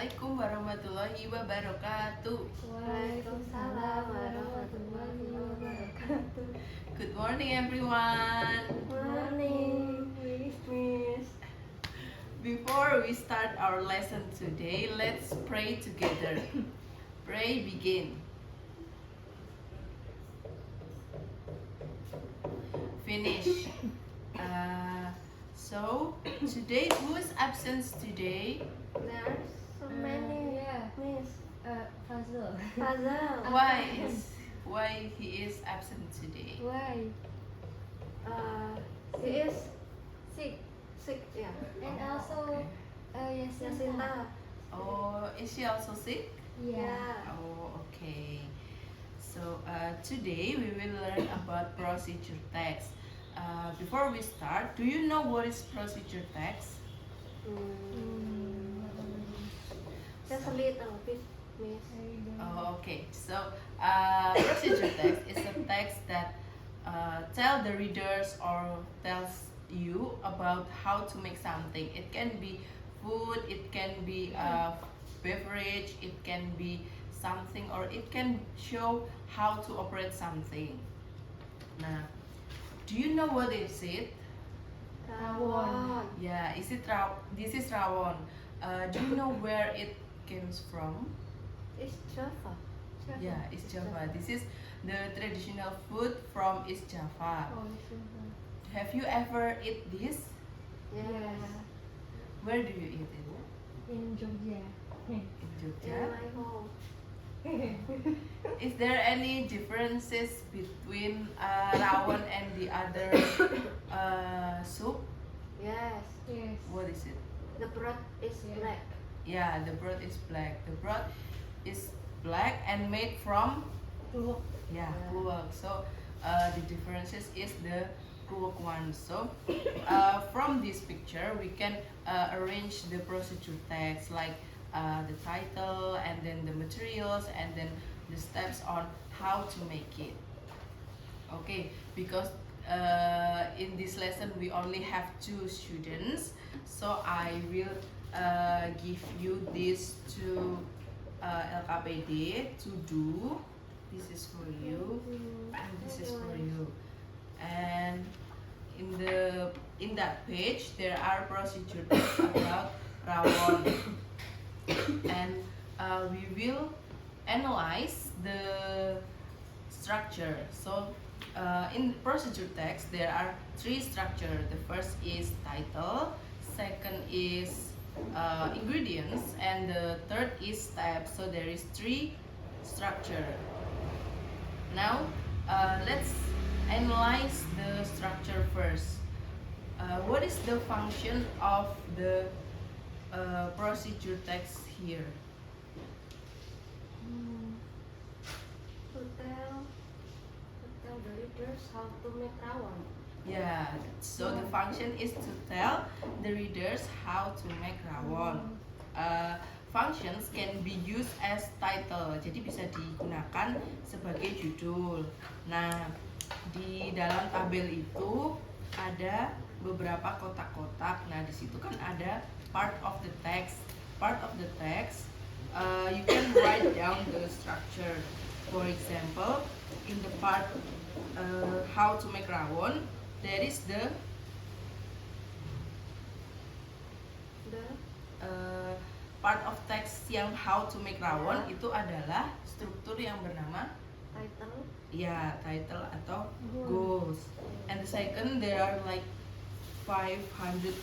Assalamualaikum warahmatullahi wabarakatuh. Waalaikumsalam warahmatullahi wabarakatuh. Good morning everyone. Morning, Miss. Before we start our lesson today, let's pray together. Pray begin. Finish. So today, who is absent today? There's so many. Miss. Fazal. Fazal. Why he is absent today? Why? He is Sick. yeah. And Oh, also, okay. Yasinta. Oh, is she also sick? Yeah. Oh, okay. So today we will learn about procedure text. Before we start, do you know what is procedure text? Just a little bit, Miss. Oh, okay. So procedure text is a text that tell the readers or tells you about how to make something. It can be food, it can be beverage, it can be something, or it can show how to operate something. Nah, do you know what is it? Rawon. Yeah, this is rawon. Do you know where it comes from? It's Java. Yeah, it's Java. This is the traditional food from East Java. Have you ever eat this? Yes. Where do you eat it? In Jogja. In In Jogja. my home. Is there any differences between rawon and the other soup? Yes. Yes. What is it? The bread is Yeah. black. Yeah, the broth is black. The broth is black and made from Kluwak. yeah, Yeah. kluwak. So the differences is the kluwak one. So from this picture we can arrange the procedure text like the title and then the materials and then the steps on how to make it. Okay, because in this lesson we only have 2 students, so I will give you these 2 LKPD to do. This is for you and this is for you. And in that page there are procedures about rawon, and we will analyze the structure. So in procedure text there are 3 structure. The first is title, second is ingredients, and the third is step. So there is 3 structure. Now let's analyze the structure first. What is the function of the procedure text here? To tell the readers how to make rawon. Yeah, so the function is to tell the readers how to make rawon. Functions can be used as title, jadi bisa digunakan sebagai judul. Nah, di dalam tabel itu ada beberapa kotak-kotak. Nah, di situ kan ada part of the text. Part of the text, you can write down the structure. For example, in the part how to make rawon, there is the part of text yang how to make rawon itu adalah struktur yang bernama Title. ya title atau goals. And the second, there are like 500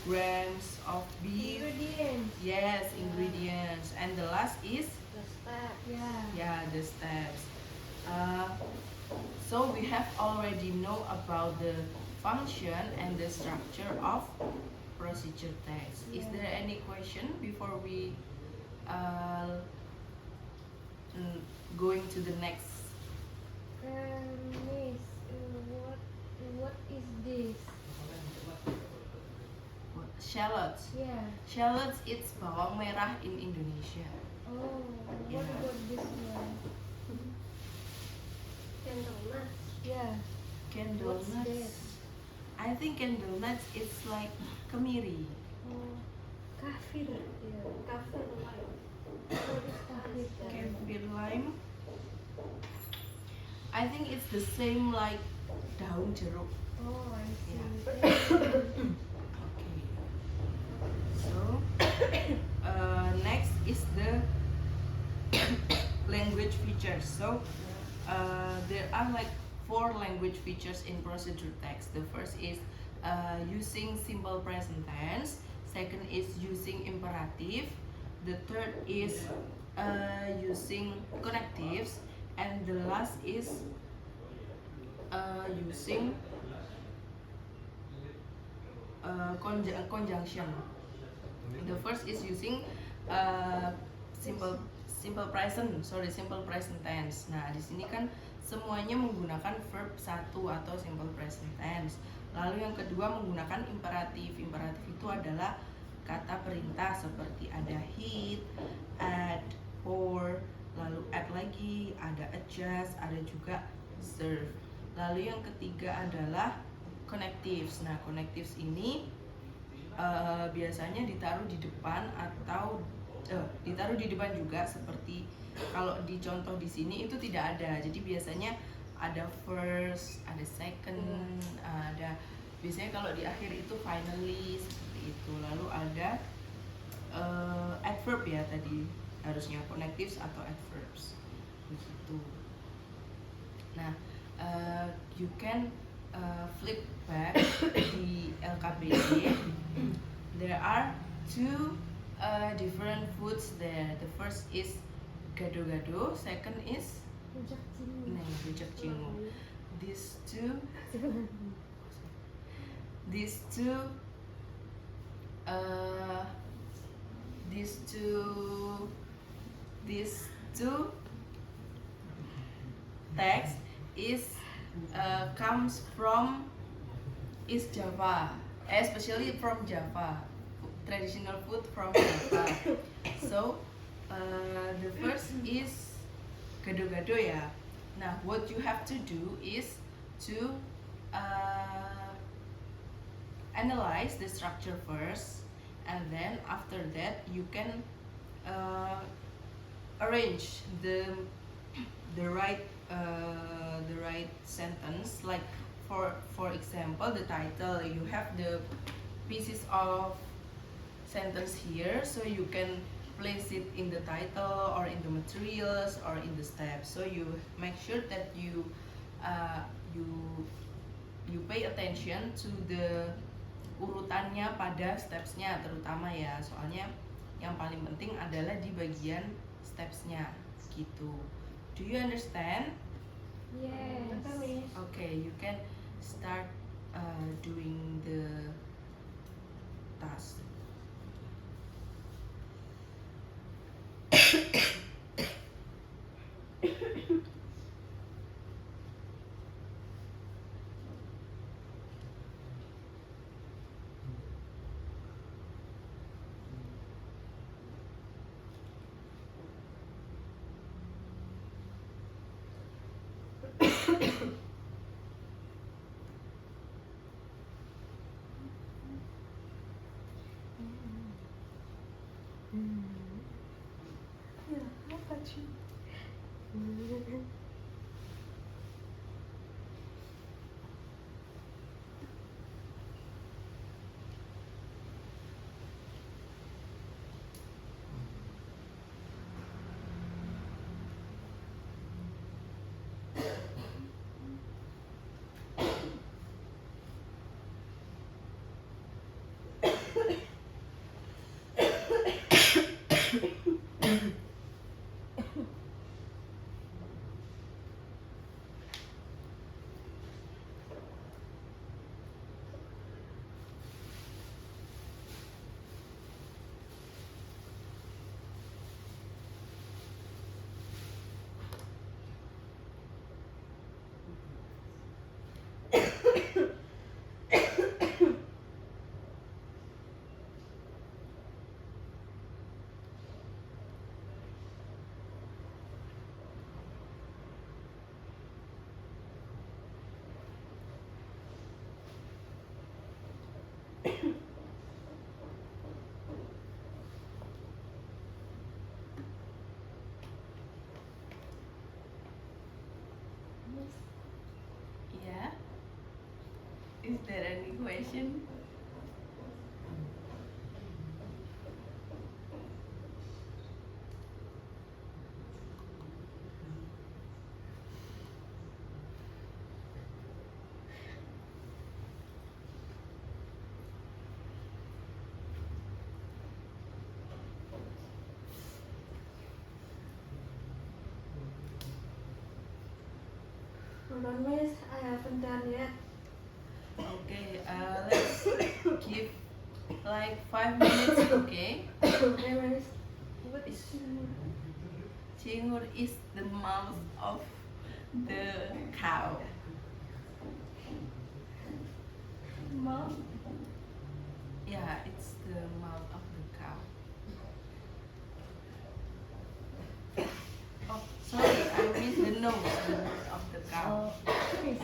grams of beef. Ingredients. Yes, ingredients. And the last is The step. Yeah. the steps. So we have already know about the function and the structure of procedure text. Is Yeah. there any question before we going to the next? Miss, what is this? Shallots. Yeah. Shallots it's bawang merah in Indonesia. Oh, Yeah. what about this one? Candle nuts. Yeah. Candle What's nuts. that? I think candle nuts it's like kemiri. Oh, kafir. Yeah. Kafir white. What is tahita? Kaffir lime. I think it's the same like daun jeruk. Oh, I see. Okay. So next is the language features. So there are like 4 language features in procedure text. The first is using simple present tense. Second is using imperative. The third is using connectives, and the last is using conjunction. The first is using simple present tense. Nah, di sini kan semuanya menggunakan verb satu atau simple present tense. Lalu yang kedua menggunakan imperatif. Imperatif itu adalah kata perintah seperti ada hit, add, pour, lalu add lagi, ada adjust, ada juga serve. Lalu yang ketiga adalah connectives. Nah, connectives ini biasanya ditaruh di depan atau ditaruh di depan juga, seperti kalau di contoh di sini itu tidak ada. Jadi biasanya ada first, ada second, ada biasanya kalau di akhir itu finally seperti itu. Lalu ada adverb ya tadi, harusnya connectives atau adverbs begitu. Nah, you can flip back di LKBD. There are 2 different foods there. The first is gado-gado, second is Rujak cingur. rujak cingur. These two text is comes from East Java, especially from Java, traditional food from Java. So the first is gado-gado ya. Nah, what you have to do is to analyze the structure first, and then after that you can arrange the right sentence. Like for example, the title, you have the pieces of sentence here, so you can place it in the title or in the materials or in the steps. So you make sure that you pay attention to the urutannya pada stepsnya terutama ya, soalnya yang paling penting adalah di bagian stepsnya gitu. Do you understand? Yes. Okay, you can start doing the task. Ya, apa sih? question? Hold on, miss. I haven't done yet. Okay, let's give like 5 minutes, okay? Okay, miss. What is cingur? Cingur is the mouth of the cow. Mom? Yeah, it's the mouth of the cow. Oh, sorry, I missed the nose of the cow. I see.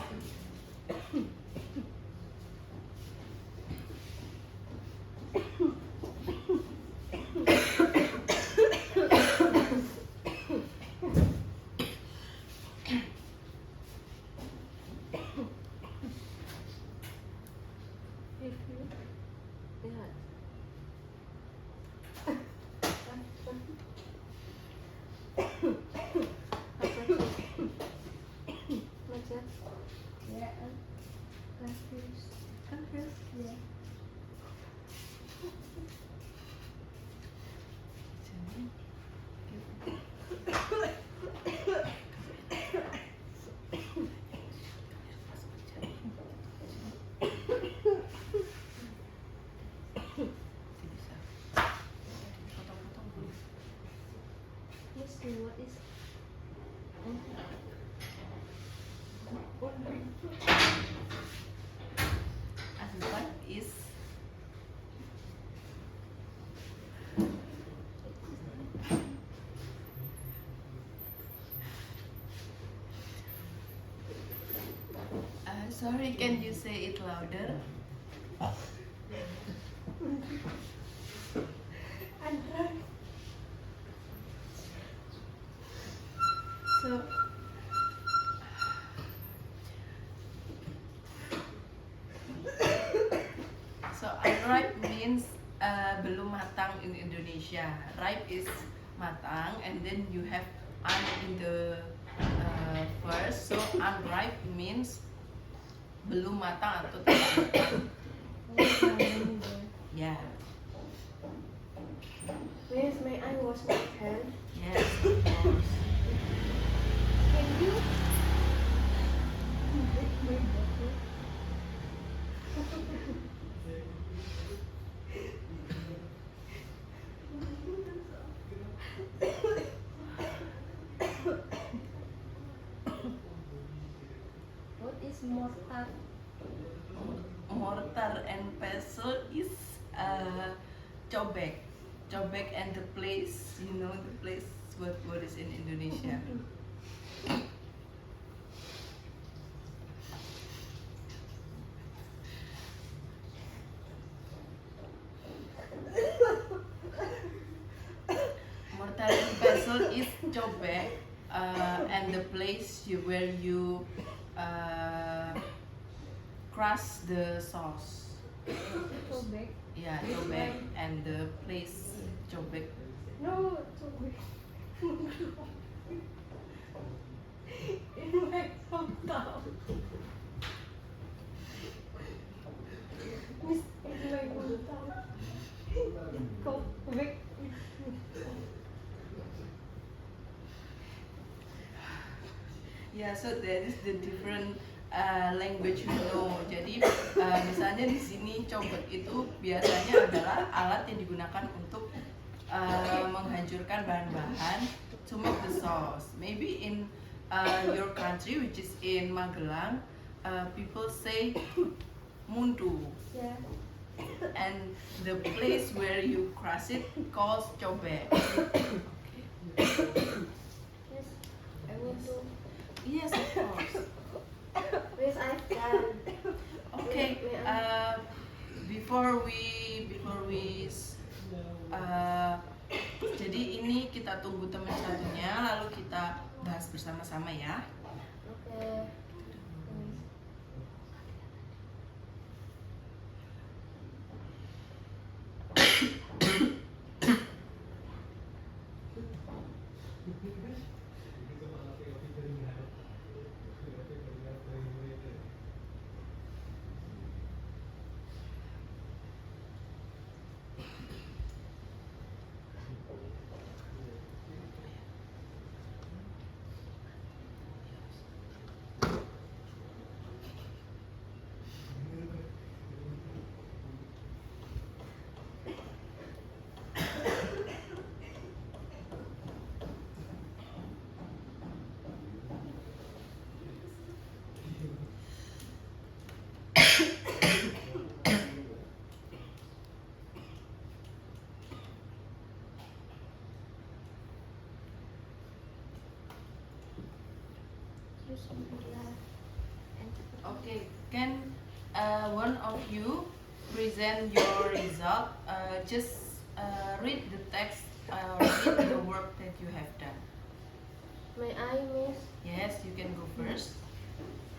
If you. Yeah. What's that? Yeah, I'm confused. Confused? Yeah. Miss, what is What is sorry, can you say it louder? So, unripe means belum matang in Indonesia. Ripe is matang, and then you have un in the first. So unripe means belum matang atau tidak matang. Yeah. Miss, may I wash my hand? Yes, of course. Can you break my bottle? What is mortar? Mortar and pestle is cobek. Cobek and the place, you know the place what is in Indonesia. Mortar and pestle is cobek, and the place where you crush the sauce. Cobek? Yeah, cobek and the place cobek. No, cobek. In my hometown. Miss, in my hometown. Cobek. Yeah, so that is the different language you know. Jadi misalnya di sini cobek itu biasanya adalah alat yang digunakan untuk menghancurkan bahan-bahan to make the sauce. Maybe in your country, which is in Magelang, people say mundu, Yeah. and the place where you crush it calls cobek. Yes, I want to. Yes, of course. Miss, I've done. Okay, before we jadi ini kita tunggu teman satunya, lalu kita bahas bersama-sama ya. Okay. Okay, can one of you present your result? Just read the text, read the work that you have done. May I, Miss? Yes, you can go first.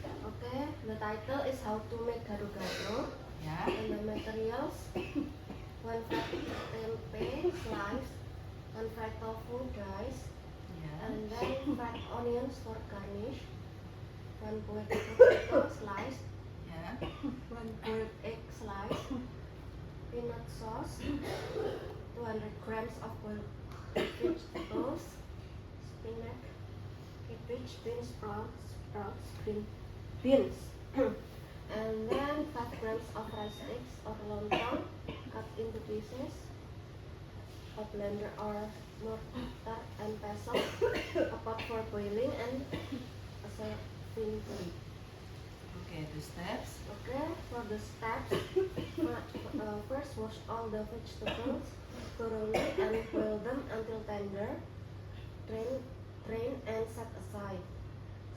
Okay, the title is How to Make Gado-Gado. Yeah. And the materials: 1 fat tempeh sliced, 1 fried tofu diced, Yeah. and then fried onions for garnish, 1 boiled potato sliced, Yeah. 1 boiled egg sliced, peanut sauce, 200 grams of boiled vegetables, spinach, cabbage, beans, sprouts, green beans, and then 5 grams of rice cakes or lontong cut into pieces, a blender or mortar and pestle, a pot for boiling, and a serving plate. Okay, the steps. Okay, for the steps, first wash all the vegetables thoroughly and boil them until tender. Drain and set aside.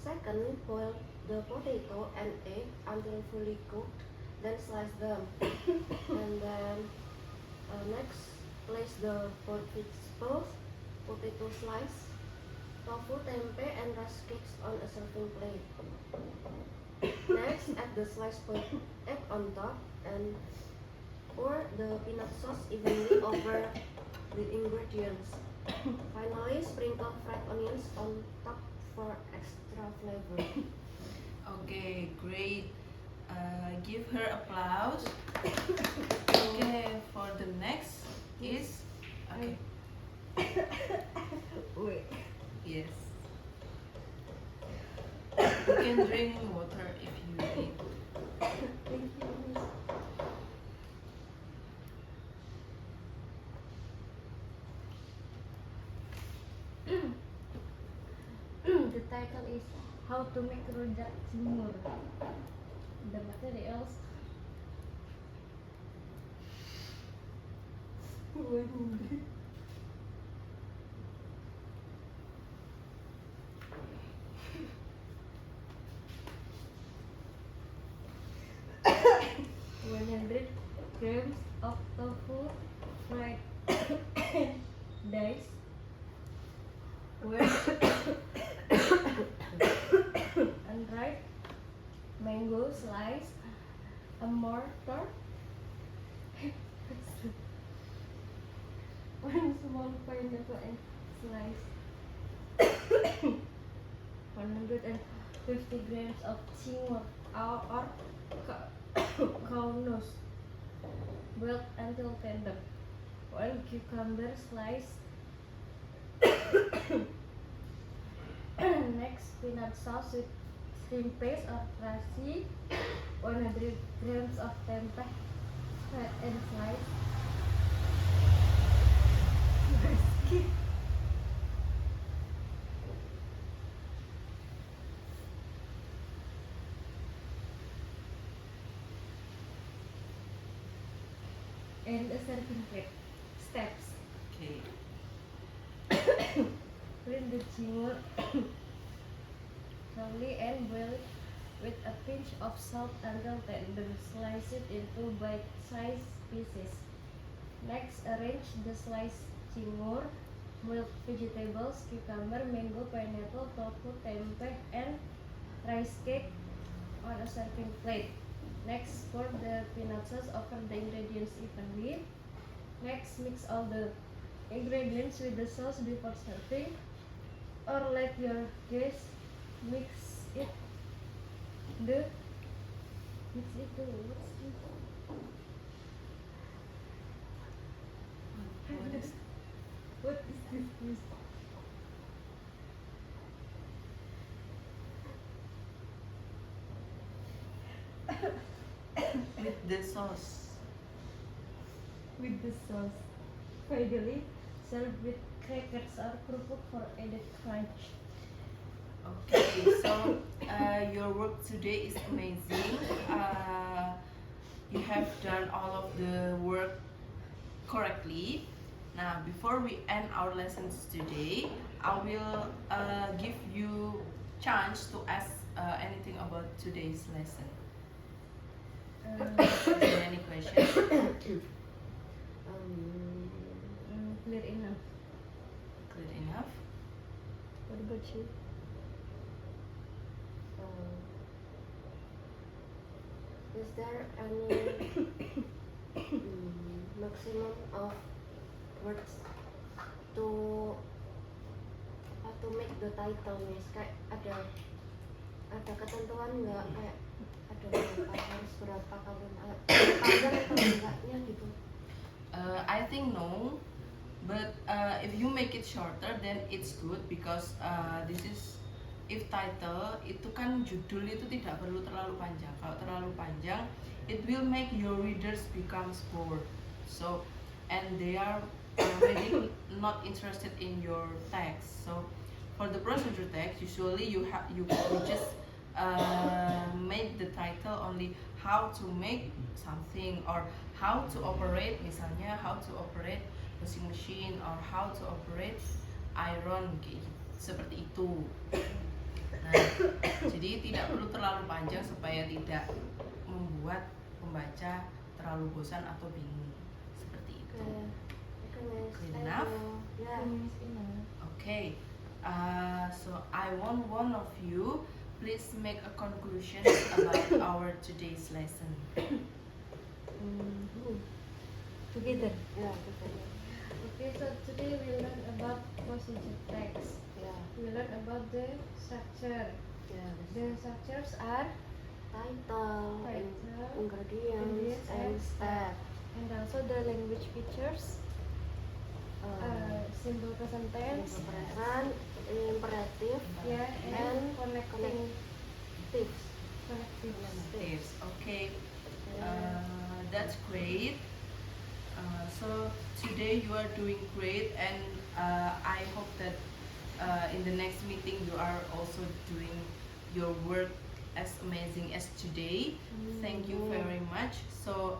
Second, boil the potato and egg until fully cooked, then slice them. And then next, place the boiled vegetables, potato slice, tofu, tempeh, and rice cakes on a serving plate. Next, add the sliced boiled egg on top and pour the peanut sauce evenly over the ingredients. Finally, sprinkle fried onions on top for extra flavor. Okay, great. Give her applause. Okay, for the next is okay. Wait. Yes. You can drink water if you need. Thank you, Miss. The title is How to Make Rujak Cingur. The materials: 100 grams of tofu fried diced, unripe mango sliced, a mortar, 1 small pineapple and sliced, 150 grams of cingur or cow nose, boiled until tender, 1 cucumber sliced. Next, peanut sauce with shrimp paste or terasi, 100 grams of tempeh fried and sliced, and a serving plate. Steps: Okay. clean the cingur thoroughly and boil it with a pinch of salt until tender. Slice it into bite-sized pieces. Next, arrange the sliced cingur, boiled vegetables, cucumber, mango, pineapple, tofu, tempeh, and rice cake on a serving plate. Next, pour the peanut sauce over the ingredients evenly. Next, mix all the ingredients with the sauce before serving, or let your guests mix it. Mix it to What is what is this? Miss? with the sauce? With the sauce. Finally, serve with crackers or kerupuk for added crunch. Okay, so your work today is amazing. You have done all of the work correctly. Now, before we end our lessons today, I will give you chance to ask anything about today's lesson. Uh, Is there any questions? Clear enough. Good enough. What about you? Is there any maximum of words to make the title, Miss? Kayak ada ketentuan nggak, kayak ada berapa, harus berapa kalimat, panjang atau enggaknya gitu? I think no, but if you make it shorter then it's good because this is if title itu kan judul itu tidak perlu terlalu panjang. Kalau terlalu panjang, it will make your readers becomes bored. So and they are already not interested in your text. So for the procedure text, usually you just make the title only how to make something or how to operate, misalnya how to operate washing machine or how to operate iron, kayak gitu, seperti itu. Nah, jadi tidak perlu terlalu panjang supaya tidak membuat pembaca terlalu bosan atau bingung, seperti itu. Okay, Miss. Good Thank enough? you. Yeah. Okay, so I want one of you please make a conclusion about our today's lesson. Together. Yeah, together. Okay, so today we learn about procedure text. Yeah. We learn about the structure. Yeah. The structures are Title, ingredients, ingredients, and and step. and also the language features, simple present tense, Present, imperative, yeah, and and connecting tips. Tips. Okay, that's great. So today you are doing great, and I hope that in the next meeting you are also doing your work as amazing as today. Thank you very much. So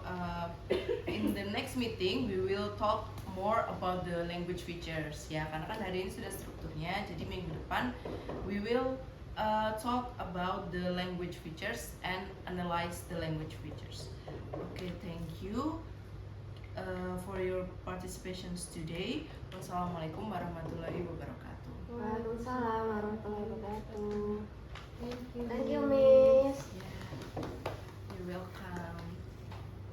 in the next meeting we will talk more about the language features, ya, karena kan hari ini sudah strukturnya, jadi minggu depan we will talk about the language features and analyze the language features. Okay, thank you for your participations today. Wassalamualaikum warahmatullahi wabarakatuh. Waalaikumsalam warahmatullahi wabarakatuh. Thank you. Thank you, Miss. Yeah, you're welcome.